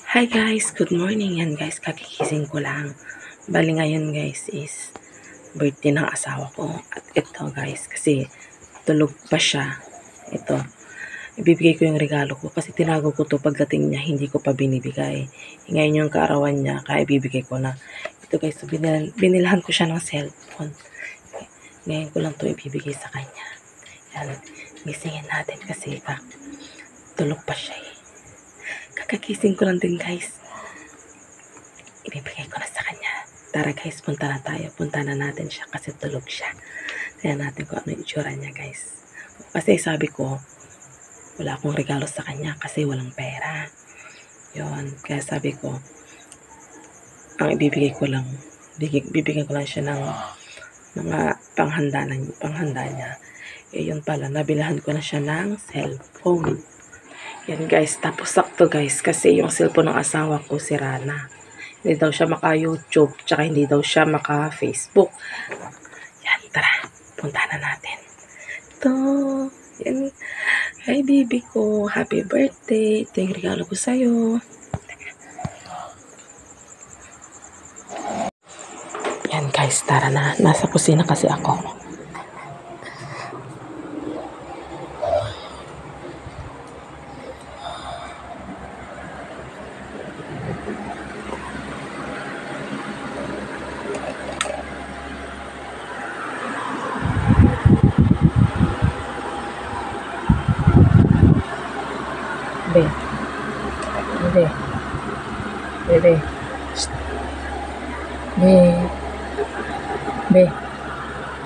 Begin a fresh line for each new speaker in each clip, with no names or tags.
Hi guys, good morning. Yan guys, kakikising ko lang. Bali ngayon guys is birthday ng asawa ko. At ito guys, kasi tulog pa siya. Ito, ibibigay ko yung regalo ko kasi tinago ko to pagdating niya, hindi ko pa binibigay. Ngayon yung kaarawan niya, kaya ibibigay ko na. Ito guys, so binilhan ko siya ng cellphone. Ngayon ko lang to ibibigay sa kanya. Yan, gisingin natin kasi tulog pa siya eh. Kakakising ko lang din guys. Ibibigay ko na sa kanya. Tara guys, punta na tayo. Punta na natin siya kasi tulog siya. Tingnan natin kung ano yung itsura niya guys. Kasi sabi ko, wala akong regalo sa kanya kasi walang pera. Yun. Kaya sabi ko, ang bibigyan ko lang siya ng mga panghanda niya. Yun pala, nabilahan ko na siya ng cellphone. Yan guys, tapos sakto guys, kasi yung cellphone ng asawa ko sira na. Hindi daw siya maka-YouTube, tsaka hindi daw siya maka-Facebook. Yan, tara, punta na natin. Ito, yan. Hi baby ko, happy birthday. Ito yung regalo ko sa'yo. Yan guys, tara na. Nasa kusina kasi ako. Bebe. Be.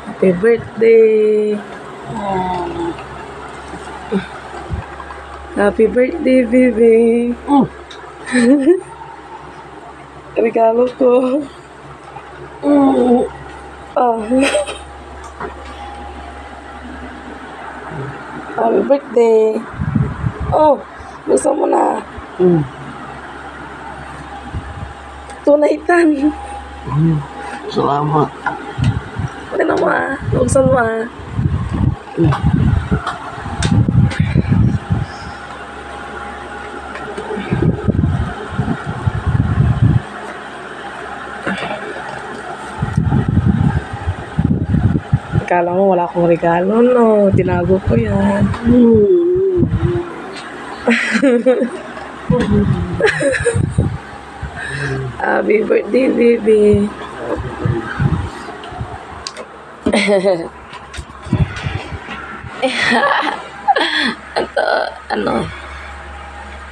Happy birthday. Happy birthday, bebe. Regalo ko. Happy birthday. Gusto mo na. Tunay-tan.
Salamat.
Ano mo Buksan mo Akala mo wala akong regalo, no? Tinago ko yan. Happy birthday, baby.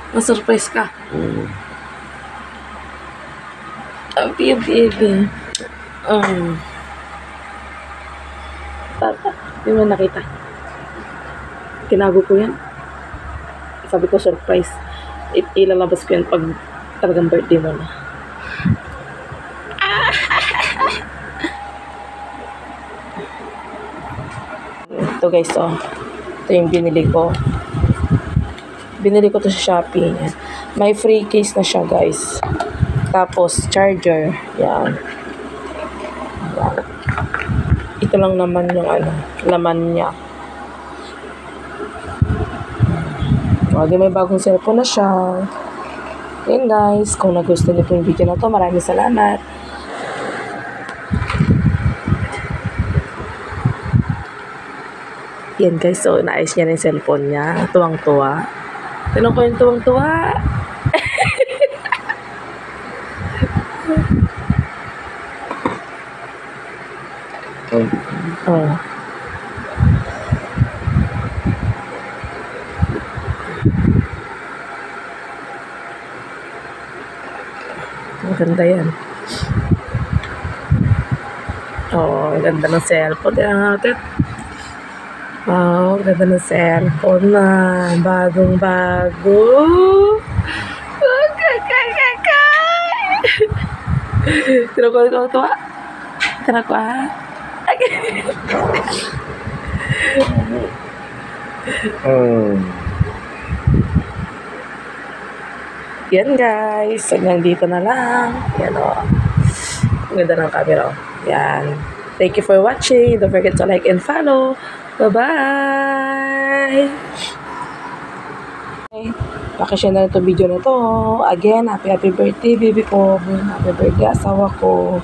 Na-surprise ka. Happy baby. Tata, hindi mo nakita. Tinago ko yan. Sabi ko surprise. Ilalabas ko yan pag talagang birthday mo na. Ito guys, ito yung binili ko. Binili ko to sa Shopee. May free case na siya guys. Tapos charger. Yan. Ito lang naman yung laman niya. May bagong cellphone na siya. Yan guys, kung nagustuhan niyo po yung video na to, maraming salamat. Yan guys, so naayos niya na yung cellphone niya. Tuwang-tuwa. Tinong ko yung tuwang-tuwa. Maganda yan. Ang ganda ng cellphone. Tingnan natin. Ganda ng cellphone na. Bagong-bago. Tinong ko yung tuwa. Tinong ko Yan guys, hanggang dito na lang. Yan ang ganda ng camera. Yan. Thank you for watching. Don't forget to like and follow. Bye-bye. Pakishare na rin itong video na to. Again, happy birthday, baby ko. Happy birthday, asawa ko.